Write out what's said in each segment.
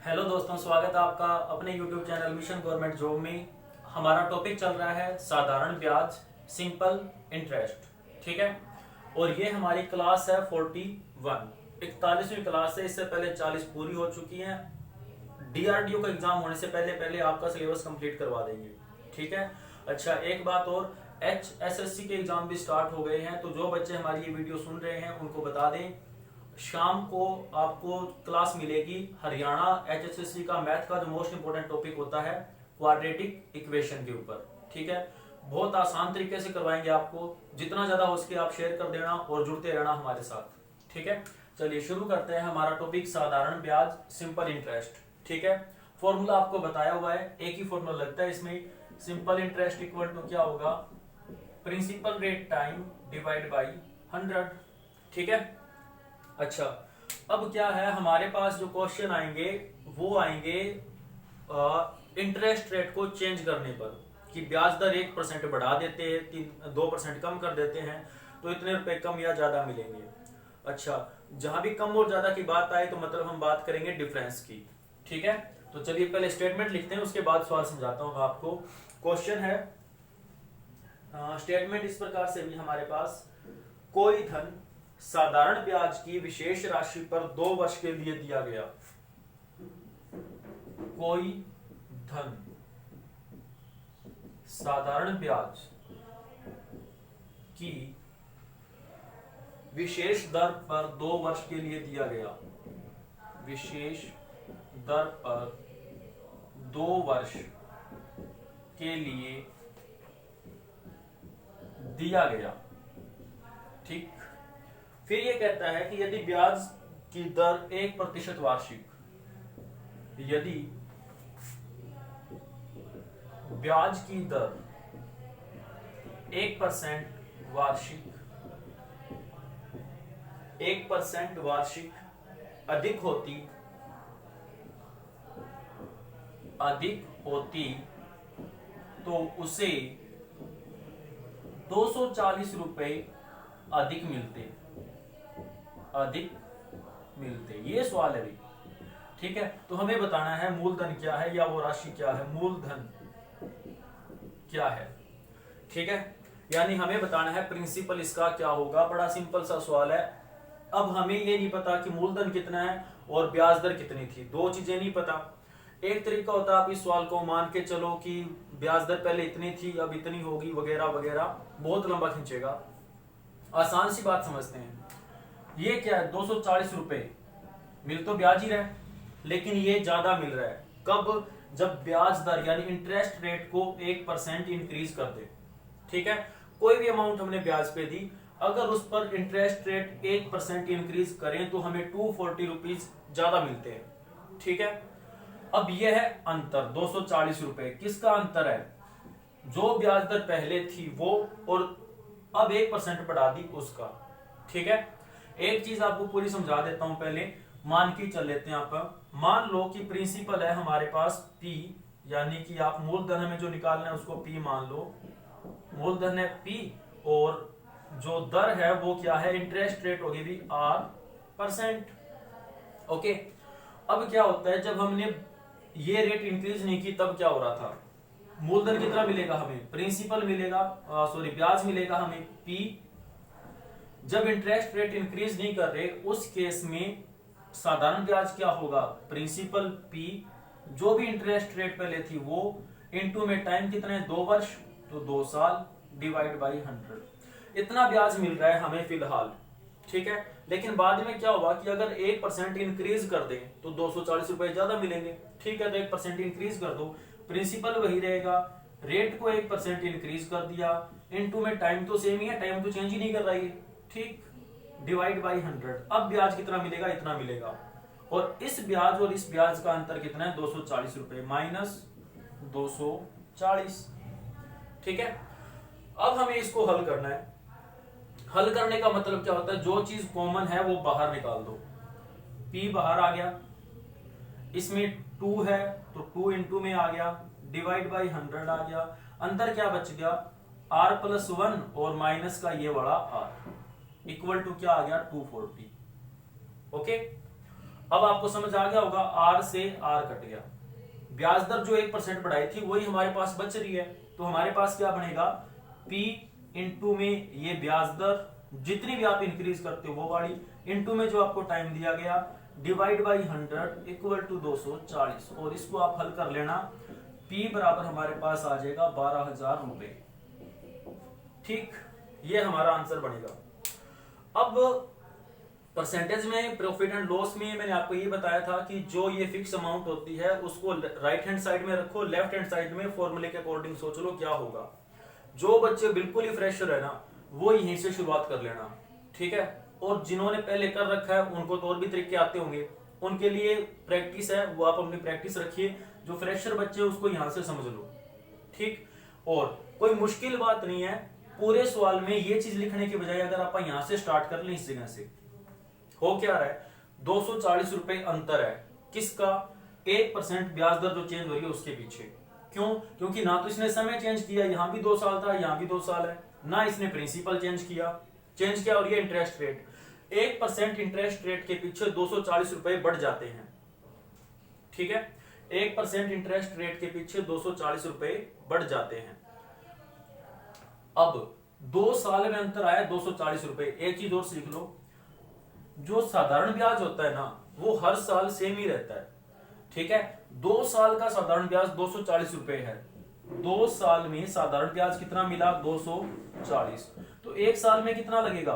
Hello दोस्तों, स्वागत है आपका अपने YouTube channel mission government job में। हमारा टॉपिक चल रहा है साधारण ब्याज, सिंपल इंटरेस्ट। ठीक है, और ये हमारी क्लास है 41, 41वीं क्लास है। इससे पहले 40 पूरी हो चुकी हैं। DRDO का एग्जाम होने से पहले पहले आपका सिलेबस कंप्लीट करवा देंगे। ठीक है। अच्छा, एक बात और, HSSC के एग्जाम भी स्टार्ट हो गए हैं, तो जो बच्चे हमारी ये वीडियो सुन रहे हैं उनको बता दें, शाम को आपको क्लास मिलेगी हरियाणा HSSC का मैथ का जो मोस्ट इंपोर्टेंट टॉपिक होता है क्वाड्रेटिक इक्वेशन के ऊपर। ठीक है, बहुत आसान तरीके से करवाएंगे आपको। जितना ज्यादा हो सके आप शेयर कर देना और जुड़ते रहना हमारे साथ। ठीक है, चलिए शुरू करते हैं हमारा टॉपिक साधारण ब्याज, सिंपल इंटरेस्ट। ठीक है, फॉर्मूला आपको बताया हुआ है, एक ही फॉर्मूला लगता है इसमें। सिंपल इंटरेस्ट इक्वल टू क्या होगा, principal rate time divide by 100। ठीक है। अच्छा, अब क्या है हमारे पास जो क्वेश्चन आएंगे वो आएंगे इंटरेस्ट रेट को चेंज करने पर, कि ब्याज दर 1% बढ़ा देते हैं, 2% कम कर देते हैं, तो इतने रुपए कम या ज्यादा मिलेंगे। अच्छा, जहां भी कम और ज्यादा की बात आए तो मतलब हम बात करेंगे डिफरेंस की। ठीक है, तो चलिए पहले स्टेटमेंट लिखते हैं, उसके बाद सवाल समझाता हूं आपको। क्वेश्चन है, स्टेटमेंट इस प्रकार से भी हमारे पास, कोई धन साधारण ब्याज की विशेष राशि पर 2 वर्ष के लिए दिया गया। कोई धन साधारण ब्याज की विशेष दर पर 2 वर्ष के लिए दिया गया। विशेष दर पर 2 वर्ष के लिए दिया गया। ठीक, फिर ये कहता है कि यदि ब्याज की दर 1% वार्षिक, यदि ब्याज की दर 1% वार्षिक, 1% वार्षिक अधिक होती तो उसे 240 रुपए अधिक मिलते। ये सवाल है भी। ठीक है, तो हमें बताना है मूलधन क्या है या वो राशि क्या है, मूलधन क्या है। ठीक है, यानी हमें बताना है प्रिंसिपल इसका क्या होगा। बड़ा सिंपल सा सवाल है। अब हमें ये नहीं पता कि मूलधन कितना है और ब्याज दर कितनी थी, दो चीजें नहीं पता। एक तरीका होता है आप इस सवाल को मान के चलो कि ब्याज दर पहले इतनी थी अब इतनी होगी वगैरह वगैरह, बहुत लंबा खींचेगा। आसान सी बात समझते हैं। ये क्या है, 240 रुपए मिल तो ब्याज ही रहा है, लेकिन ये ज्यादा मिल रहा है कब, जब ब्याज दर यानी इंटरेस्ट रेट को 1% इंक्रीज कर दे। ठीक है, कोई भी अमाउंट हमने ब्याज पे दी, अगर उस पर इंटरेस्ट रेट 1% इंक्रीज करें तो हमें 240 रुपीज ज्यादा मिलते हैं। ठीक है, अब यह है अंतर 240 रुपए। किसका अंतर है, जो ब्याज दर पहले थी वो और अब 1% बढ़ा दी उसका। ठीक है, एक चीज आपको पूरी समझा देता हूं, पहले मान के चल लेते हैं। आप मान लो कि प्रिंसिपल है हमारे पास P, यानी कि आप मूलधन हमें जो निकालना है उसको P मान लो। मूलधन है P और जो दर है वो क्या है, इंटरेस्ट रेट होगी भी R%। ओके, अब क्या होता है, जब हमने ये रेट इंक्रीज नहीं की तब क्या हो रहा था, मूलधन कितना मिलेगा हमें, प्रिंसिपल मिलेगा, ब्याज मिलेगा हमें P। जब इंटरेस्ट रेट इंक्रीज नहीं कर रहे उस केस में साधारण ब्याज क्या होगा, प्रिंसिपल P, जो भी इंटरेस्ट रेट पहले थी वो, इनटू में टाइम कितना है 2 वर्ष, तो 2 साल डिवाइड बाई 100। इतना ब्याज मिल रहा है हमें फिलहाल। ठीक है, लेकिन बाद में क्या होगा कि अगर 1% इंक्रीज कर दें तो 240 रुपए ज्यादा मिलेंगे। ठीक है, तो 1% इंक्रीज कर दो, प्रिंसिपल वही रहेगा, रेट को 1% इंक्रीज कर दिया, इनटू में टाइम तो सेम ही है, टाइम तो चेंज ही नहीं कर रहा है। ठीक, डिवाइड बाई 100। अब ब्याज कितना मिलेगा, इतना मिलेगा, और इस ब्याज और इस ब्याज का अंतर कितना है, 240 रुपए माइनस 240। ठीक है, अब हमें इसको हल करना है। हल करने का मतलब क्या होता है, जो चीज कॉमन है वो बाहर निकाल दो। P बाहर आ गया, इसमें 2 है तो 2 इंटू में आ गया, डिवाइड बाई 100 आ गया, अंदर क्या बच गया, R+1 और माइनस का ये बड़ा R, इक्वल टू क्या आ गया 240। ओके, अब आपको समझ आ गया होगा, आर से आर कट गया, ब्याज दर जो 1% बढ़ाई थी वही हमारे पास बच रही है। तो हमारे पास क्या बनेगा, P इंटू में ये ब्याज दर जितनी भी आप इंक्रीज करते हो वो वाली, इंटू में जो आपको टाइम दिया गया, डिवाइड बाई 100 इक्वल टू 240। और इसको आप हल कर लेना, P बराबर हमारे पास आ जाएगा 12,000 रुपए। ठीक, ये हमारा आंसर बनेगा। अब परसेंटेज में, प्रॉफिट एंड लॉस में मैंने आपको ये बताया था कि जो ये फिक्स अमाउंट होती है उसको राइट हैंड साइड में रखो, लेफ्ट हैंड साइड में फॉर्मूले के अकॉर्डिंग सोच लो क्या होगा। जो बच्चे बिल्कुल ही फ्रेशर है ना वो यहीं से शुरुआत कर लेना, ठीक है। और जिन्होंने पहले कर रखा है उनको तो और भी तरीके आते होंगे, उनके लिए प्रैक्टिस है, वो आप अपनी प्रैक्टिस रखिए। जो फ्रेशर बच्चे उसको यहां से समझ लो, ठीक। और कोई मुश्किल बात नहीं है, पूरे सवाल में ये चीज लिखने के बजाय अगर आप यहां से स्टार्ट कर लें, इस जगह से हो क्या रहा है, 240 रुपए अंतर है किसका, 1% ब्याज दर जो चेंज हो रही है उसके पीछे। क्यों, क्योंकि ना तो इसने समय चेंज किया, यहां भी 2 साल था, यहां भी 2 साल है, ना इसने प्रिंसिपल चेंज किया और ये इंटरेस्ट रेट, 1% इंटरेस्ट रेट के पीछे 240 रुपए बढ़ जाते हैं, ठीक है। 1% इंटरेस्ट रेट के पीछे 240 रुपए बढ़ जाते हैं। अब 2 साल में अंतर आया 240 रुपए। एक चीज और सीख लो, जो साधारण ब्याज होता है ना वो हर साल सेम ही रहता है, ठीक है। 2 साल का साधारण ब्याज 240 रुपए है, 2 साल में साधारण ब्याज कितना मिला, 240। तो 1 साल में कितना लगेगा,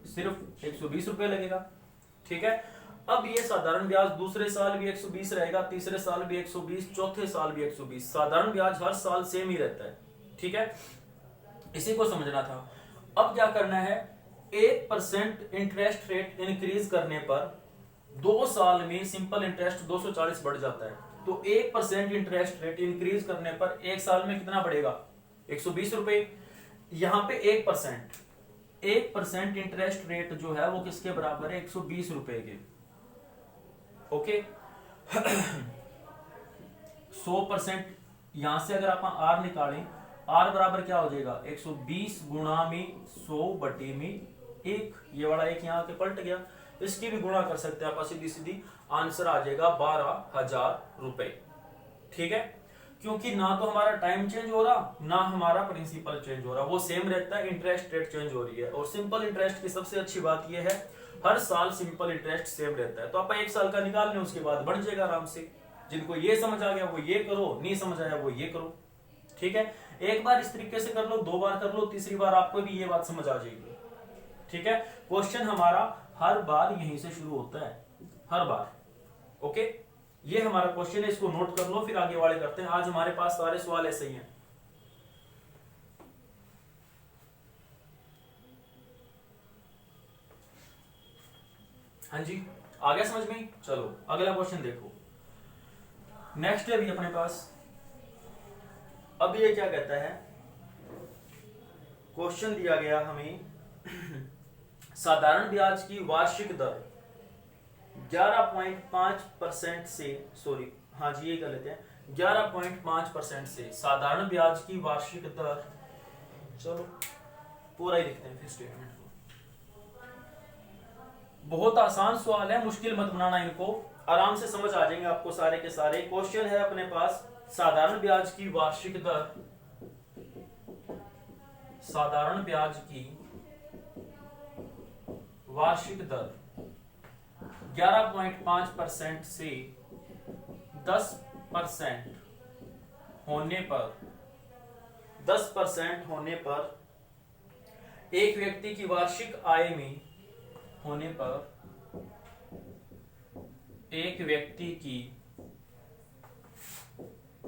सिर्फ 120 रुपए लगेगा, ठीक है। अब ये साधारण ब्याज दूसरे साल भी 120 रहेगा, तीसरे साल भी 120, चौथे साल भी 120। साधारण ब्याज हर साल सेम ही रहता है, ठीक है। इसी को समझना था। अब क्या करना है, 1% इंटरेस्ट रेट इंक्रीज करने पर 2 साल में सिंपल इंटरेस्ट 240 बढ़ जाता है। तो 1% इंटरेस्ट रेट इंक्रीज करने पर 1 साल में कितना बढ़ेगा, 120 रुपए। यहां पे 1% इंटरेस्ट रेट जो है वो किसके बराबर है, 120 रुपए के, ओके। 100% यहां से अगर आप आर निकालें, आर बराबर क्या हो जाएगा, 120 गुणा में 100 बटे में 1, ये वाला 1 यहाँ के पलट गया, इसकी भी गुणा कर सकते हैं आप, सीधी सीधी आंसर आ जाएगा 12,000 रुपए, ठीक है। क्योंकि ना तो हमारा टाइम चेंज हो रहा, ना हमारा प्रिंसिपल चेंज हो रहा, वो सेम रहता है, इंटरेस्ट रेट चेंज हो रही है। और सिंपल इंटरेस्ट की सबसे अच्छी बात यह है, हर साल सिंपल इंटरेस्ट सेम रहता है। तो आप 1 साल का निकाल लें, उसके बाद बढ़ जाएगा आराम से। जिनको ये समझ आ गया वो ये करो, नहीं समझ आया वो ये करो, ठीक है। एक बार इस तरीके से कर लो, 2 बार कर लो, तीसरी बार आपको भी ये बात समझ आ जाएगी, ठीक है। क्वेश्चन हमारा हर बार यहीं से शुरू होता है, हर बार, ओके। ये हमारा क्वेश्चन है, इसको नोट कर लो, फिर आगे वाले करते हैं। आज हमारे पास सारे सवाल ऐसे ही हैं। हाँ जी, आ गया समझ में। चलो अगला क्वेश्चन देखो, नेक्स्ट है अभी अपने पास। अब ये क्या कहता है, क्वेश्चन दिया गया हमें साधारण ब्याज की वार्षिक दर 11.5% से, सॉरी हाँ जी ये कर लेते हैं, 11.5% से साधारण ब्याज की वार्षिक दर, चलो पूरा ही लिखते हैं फिर स्टेटमेंट को। बहुत आसान सवाल है, मुश्किल मत बनाना इनको, आराम से समझ आ जाएंगे आपको सारे के सारे। क्वेश्चन है अपने पास, साधारण ब्याज की वार्षिक दर, साधारण ब्याज की वार्षिक दर 11.5% से 10% होने पर, 10% होने पर एक व्यक्ति की वार्षिक आय में होने पर, एक व्यक्ति की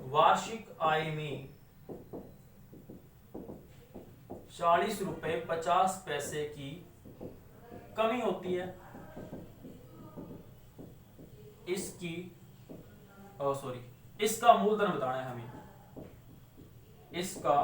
वार्षिक आय में 40 रुपए 50 पैसे की कमी होती है, इसका मूलधन बताना है हमें, इसका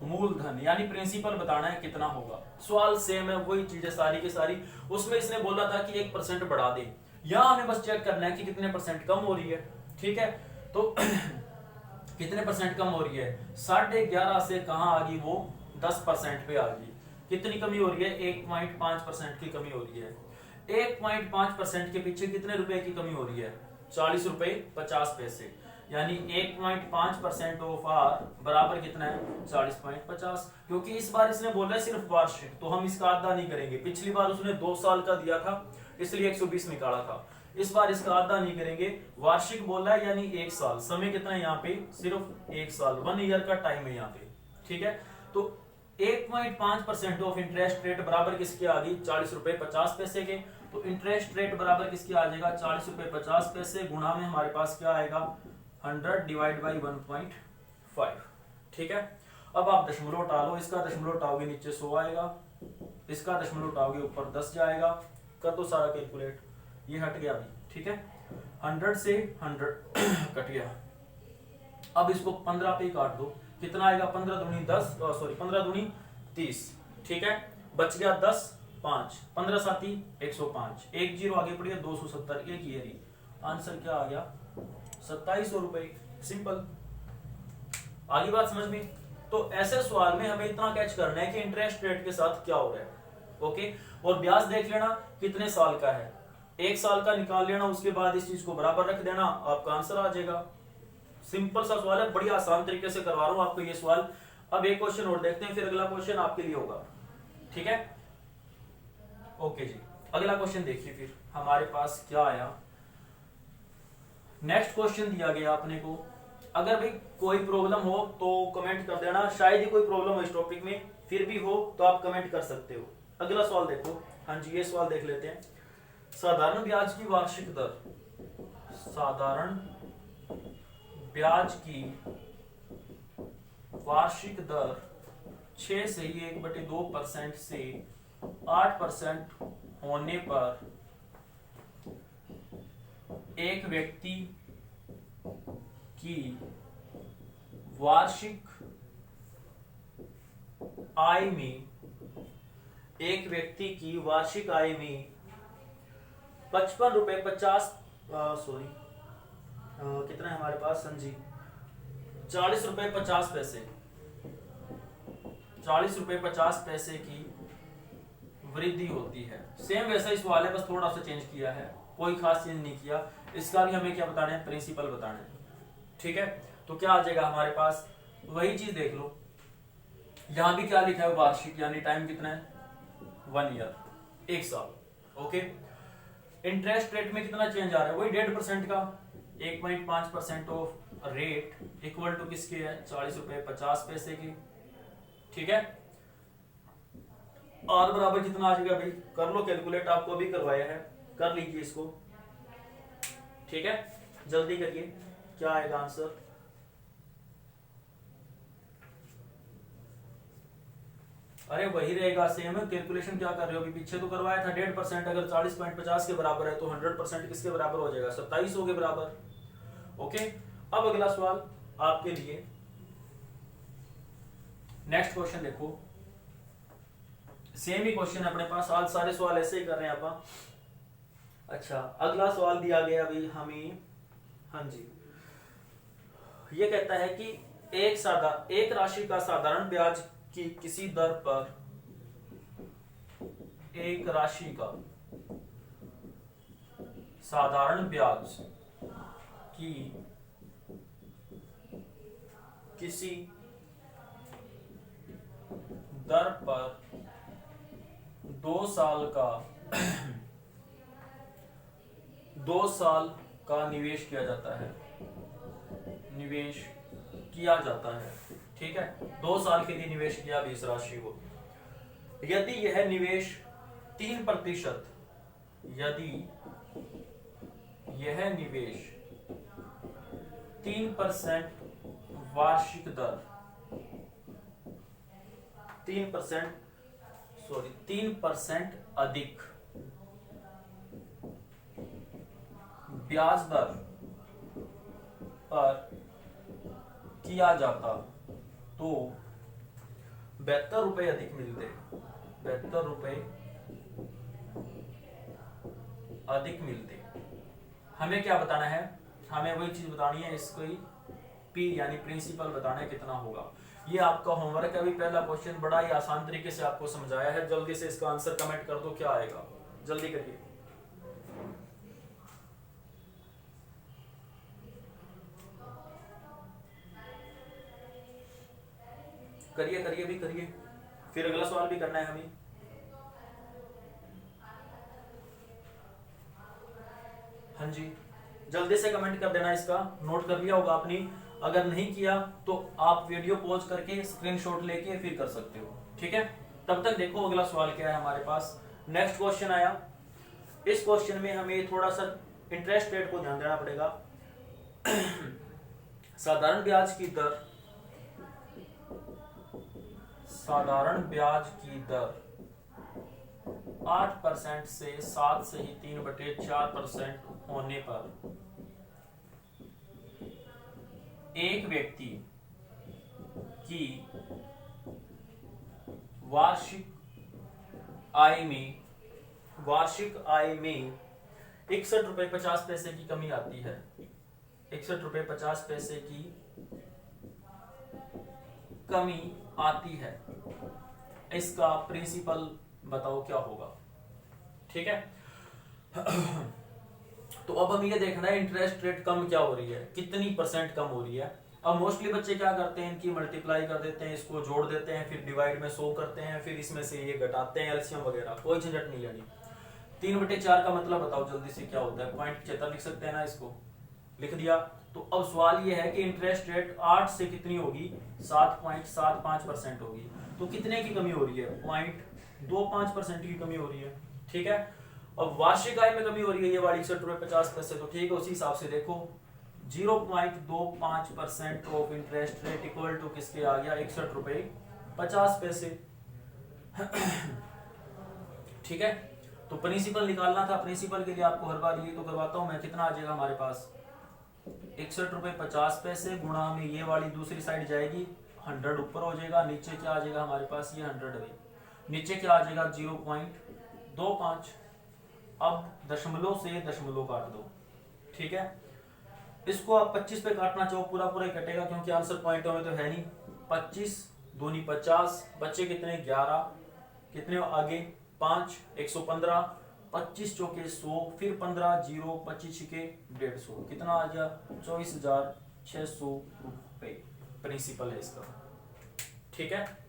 मूलधन यानी प्रिंसिपल बताना है कितना होगा। सवाल सेम है, वही चीजें सारी की सारी। उसमें इसने बोला था कि 1% बढ़ा दे, यहां हमें बस चेक करना है कि कितने परसेंट कम हो रही है, ठीक है। तो कितने परसेंट कम हो रही है, 11.5 से कहां आ गई, वो 10% पे आ गई। कितनी कमी हो रही है, 1.5% की कमी हो रही है। 1.5% के पीछे कितने रुपए की कमी हो रही है? 40 रुपए 50 पैसे। यानी 1.5% ऑफ आर बराबर कितना है? 40.50। क्योंकि इस बार इसने बोला है सिर्फ वार्षिक, तो हम इसका आधा नहीं करेंगे। पिछली बार उसने 2 साल का दिया था इसलिए 120 निकाला था। इस बार इसका आधा नहीं करेंगे, वार्षिक बोला है यानी 1 साल। समय कितना है यहाँ पे? सिर्फ 1 साल, 1 ईयर का टाइम है यहाँ पे। ठीक है, तो 1.5% ऑफ इंटरेस्ट रेट बराबर किसके आ गई? 40 रुपए 50 पैसे के। तो इंटरेस्ट रेट बराबर किसके आ जाएगा? 40 रुपए 50 पैसे गुणा में हमारे पास क्या आएगा? 100 डिवाइड बाई 1.5। ठीक है, अब आप दशमलव उठा लो। इसका दशमलव उठाओगे नीचे 100 आएगा, इसका दशमलव उठाओगे ऊपर 10 जाएगा। कर दो सारा कैलकुलेट, ये हट गया अभी। ठीक है, 100 से 100 कट गया। अब इसको 15 पे काट दो, कितना आएगा? 15 दूनी 10, सॉरी 15 दूनी 30। ठीक है, बच गया 10, 5, 15 साथी 105, 1 जीरो आगे पड़ी है 270, एक ये रही। आंसर क्या आ गया? 2700 रुपए। सिंपल, आगे बात समझ में? तो ऐसे सवाल में हमें इतना कैच करना है कि इंटरेस्ट रेट के साथ क्या हो रहा है। ओके, और ब्याज देख लेना कितने साल का है, 1 साल का निकाल लेना, उसके बाद इस चीज को बराबर रख देना, आपका आंसर आ जाएगा। सिंपल सा सवाल है, बड़ी आसान तरीके से करवा रहा हूं आपको ये सवाल। अब एक क्वेश्चन और देखते हैं, फिर अगला क्वेश्चन आपके लिए होगा। ठीक है, ओके जी, अगला क्वेश्चन देखिए फिर हमारे पास क्या आया। नेक्स्ट क्वेश्चन दिया गया अपने को। अगर भाई कोई प्रॉब्लम हो तो कमेंट कर देना, शायद ही कोई प्रॉब्लम हो इस टॉपिक में, फिर भी हो तो आप कमेंट कर सकते हो। अगला सवाल देखो। हाँ जी, ये सवाल देख लेते हैं। साधारण ब्याज की वार्षिक दर, साधारण ब्याज की वार्षिक दर 6 से 1/2% से 8% होने पर एक व्यक्ति की वार्षिक आय में, एक व्यक्ति की वार्षिक आय में 55 रुपए 50 सॉरी कितना है हमारे पास? हाँ जी, 40 रुपए 50 पैसे, 40 रुपए 50 पैसे की वृद्धि होती है। सेम वैसा ही सवाल है, बस थोड़ा सा चेंज किया है, कोई खास चेंज नहीं किया। इसका भी हमें क्या बताना है? प्रिंसिपल बताना है। ठीक है, तो क्या आ जाएगा हमारे पास? वही चीज देख लो, यहां भी क्या लिखा है? वार्षिक, यानी टाइम कितना है? 1 ईयर, 1 साल। ओके, इंटरेस्ट रेट में कितना चेंज आ रहा है? वही 1.5% का, 1.5% ऑफ रेट इक्वल टू किसके है? 40 रुपए 50 पैसे की। ठीक है, आर बराबर कितना आ जाएगा भाई? कर लो कैलकुलेट, आपको अभी करवाया है, कर लीजिए इसको। ठीक है, जल्दी करिए, क्या आएगा आंसर? अरे वही रहेगा सेम है। कैलकुलेशन क्या कर रहे हो? अभी पीछे तो करवाया था 1.5%, अगर 40.50 के बराबर है तो 100% किसके बराबर हो जाएगा? 2700 के बराबर। ओके, अब अगला सवाल आपके लिए। नेक्स्ट क्वेश्चन देखो, सेम ही क्वेश्चन है अपने पास, आज सारे सवाल ऐसे ही कर रहे हैं आप। अच्छा, अगला सवाल दिया गया अभी हमें। हाँ जी, ये कहता है कि एक राशि का साधारण ब्याज की किसी दर पर, एक राशि का साधारण ब्याज की किसी दर पर 2 साल का 2 साल का निवेश किया जाता है, निवेश किया जाता है। ठीक है, 2 साल के लिए निवेश किया भी इस राशि को। यदि यह निवेश 3%, यदि यह निवेश 3% वार्षिक दर, 3% अधिक ब्याज दर पर किया जाता तो 72 रुपए अधिक मिलते, 72 रुपए अधिक मिलते। हमें क्या बताना है? हमें वही चीज बतानी है, इसको पी यानी प्रिंसिपल बताना है कितना होगा। ये आपका होमवर्क है। अभी पहला क्वेश्चन बड़ा ही आसान तरीके से आपको समझाया है, जल्दी से इसका आंसर कमेंट कर दो, क्या आएगा? जल्दी करिए। करिए करिए भी करिए, फिर अगला सवाल भी करना है हमें। हाँ जी, जल्दी से कमेंट कर देना, इसका नोट कर लिया होगा आपने, अगर नहीं किया तो आप वीडियो पॉज करके स्क्रीनशॉट लेके फिर कर सकते हो, ठीक है। तब तक देखो अगला सवाल क्या है हमारे पास। नेक्स्ट क्वेश्चन आया, इस क्वेश्चन में हमें थोड़ा सा इंटरेस्ट रेट को ध्यान देना पड़ेगा। साधारण ब्याज की दर, साधारण ब्याज की दर 8% से 7 से ही 3/4% होने पर एक व्यक्ति की वार्षिक आय में 61 रुपए 50 पैसे की कमी आती है। 61 रुपए 50 पैसे की कमी आती है, इसका प्रिंसिपल बताओ क्या होगा, ठीक है। तो अब हम ये देखना है इंटरेस्ट रेट कम क्या हो रही है, कितनी परसेंट कम हो रही है। अब मोस्टली बच्चे क्या करते हैं, इनकी मल्टीप्लाई कर देते हैं, इसको जोड़ देते हैं, फिर डिवाइड में 100 करते हैं, फिर इसमें से ये घटाते हैं एलसीएम वगैरह, कोई झंझट नहीं लेनी। 3/4 का मतलब बताओ जल्दी से क्या होता है, 0.75 लिख सकते हैं ना, इसको लिख दिया। तो अब सवाल ये है कि इंटरेस्ट रेट 8 से कितनी होगी, 7.75% होगी। तो कितने की कमी हो रही है, 0.25% की कमी हो रही है, ठीक है। अब वार्षिक आय में कमी हो रही है ये वाली 61 रुपए 50 पैसे, तो ठीक है उसी हिसाब से देखो 0.25% of interest rate equal to किसके आ गया, 61 रुपए 50 पैसे। ठीक है, तो प्रिंसिपल निकालना था, प्रिंसिपल के लिए आपको हर बार ये तो करवाता हूं मैं, कितना आ जाएगा हमारे पास 61 रुपए 50 पैसे गुणा में ये वाली दूसरी साइड जाएगी 100 ऊपर हो जाएगा, नीचे क्या आ जाएगा हमारे पास ये 100 है, नीचे क्या आ जाएगा 0.25। अब दशमलव से दशमलव काट दो, ठीक है। इसको आप 25 पे काटना चाहो पूरा पूरा ही कटेगा क्योंकि आंसर पॉइंटों में तो है नहीं। 25 दूनी 50, बच्चे कितने 11, कितने आगे 5, 115, 25 चौके 100, फिर 15 0, 25 के 150, कितना आ गया 24,600 रुपए। प्रिंसिपल है इसका, ठीक है।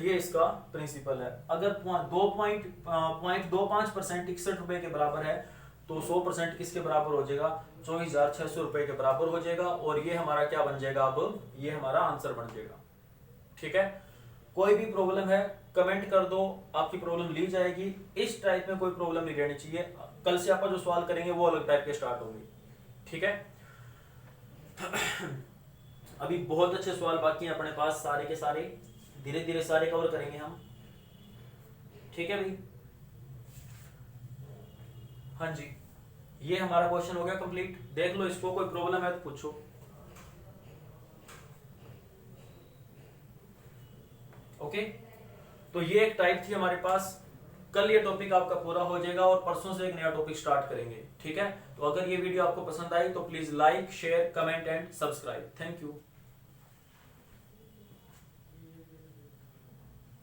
ये इसका प्रिंसिपल है। अगर 2.25% 61 रुपए के बराबर है तो 100% किसके बराबर हो जाएगा, 24,600 रुपए के बराबर हो जाएगा, और ये हमारा क्या बन जाएगा, अब ये हमारा आंसर बन जाएगा, ठीक है। कोई भी प्रॉब्लम है कमेंट कर दो, आपकी प्रॉब्लम ली जाएगी। इस टाइप में कोई प्रॉब्लम नहीं रहनी चाहिए, कल से आप जो सवाल करेंगे वो अलग टाइप के स्टार्ट होंगे, ठीक है। अभी बहुत अच्छे सवाल बाकी हैं अपने पास, सारे के सारे धीरे धीरे सारे कवर करेंगे हम, ठीक है भाई। हाँ जी, ये हमारा क्वेश्चन हो गया कंप्लीट, देख लो इसको, कोई प्रॉब्लम है तो पूछो। ओके, तो ये एक टाइप थी हमारे पास। कल ये टॉपिक आपका पूरा हो जाएगा और परसों से एक नया टॉपिक स्टार्ट करेंगे, ठीक है। तो अगर ये वीडियो आपको पसंद आई तो please like share comment and subscribe. Thank you.